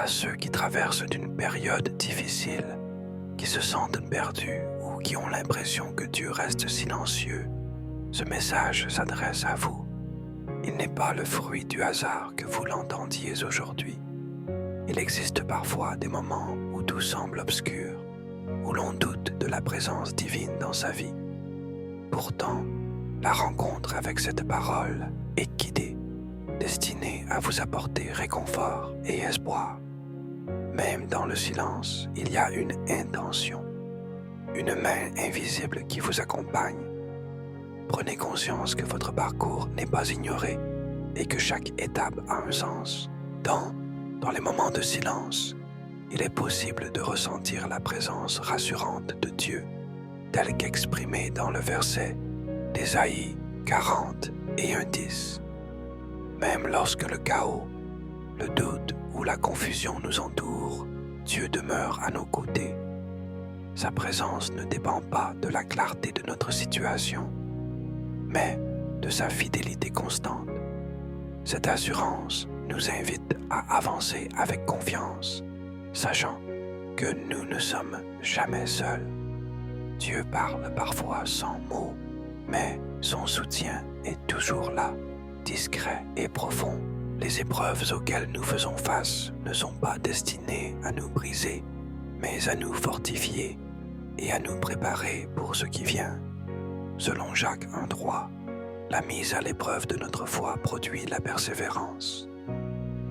À ceux qui traversent une période difficile, qui se sentent perdus ou qui ont l'impression que Dieu reste silencieux, ce message s'adresse à vous. Il n'est pas le fruit du hasard que vous l'entendiez aujourd'hui. Il existe parfois des moments où tout semble obscur, où l'on doute de la présence divine dans sa vie. Pourtant, la rencontre avec cette parole est guidée, destinée à vous apporter réconfort et espoir. Même dans le silence, il y a une intention, une main invisible qui vous accompagne. Prenez conscience que votre parcours n'est pas ignoré et que chaque étape a un sens. Dans les moments de silence, il est possible de ressentir la présence rassurante de Dieu, telle qu'exprimée dans le verset d'Ésaïe 40 et 10. Même lorsque le chaos, le doute ou la confusion nous entourent, Dieu demeure à nos côtés. Sa présence ne dépend pas de la clarté de notre situation, mais de sa fidélité constante. Cette assurance nous invite à avancer avec confiance, sachant que nous ne sommes jamais seuls. Dieu parle parfois sans mots, mais son soutien est toujours là, discret et profond. Les épreuves auxquelles nous faisons face ne sont pas destinées à nous briser, mais à nous fortifier et à nous préparer pour ce qui vient. Selon Jacques 1,3, la mise à l'épreuve de notre foi produit la persévérance.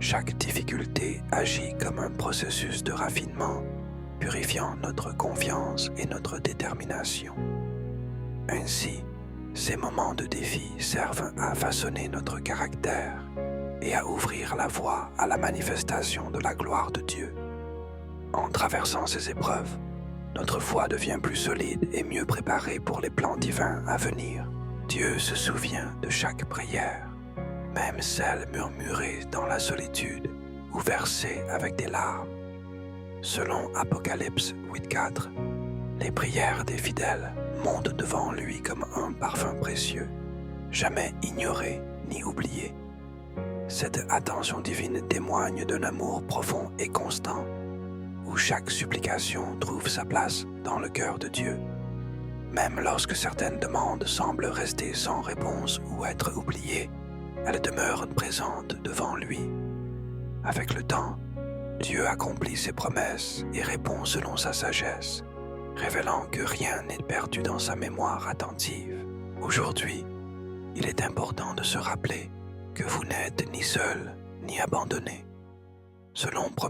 Chaque difficulté agit comme un processus de raffinement, purifiant notre confiance et notre détermination. Ainsi, ces moments de défi servent à façonner notre caractère et à ouvrir la voie à la manifestation de la gloire de Dieu. En traversant ces épreuves, notre foi devient plus solide et mieux préparée pour les plans divins à venir. Dieu se souvient de chaque prière, même celle murmurée dans la solitude ou versée avec des larmes. Selon Apocalypse 8,4, les prières des fidèles montent devant lui comme un parfum précieux, jamais ignoré ni oublié. Cette attention divine témoigne d'un amour profond et constant, où chaque supplication trouve sa place dans le cœur de Dieu. Même lorsque certaines demandes semblent rester sans réponse ou être oubliées, elles demeurent présentes devant lui. Avec le temps, Dieu accomplit ses promesses et répond selon sa sagesse, révélant que rien n'est perdu dans sa mémoire attentive. Aujourd'hui, il est important de se rappeler que vous n'êtes ni seul ni abandonné. Selon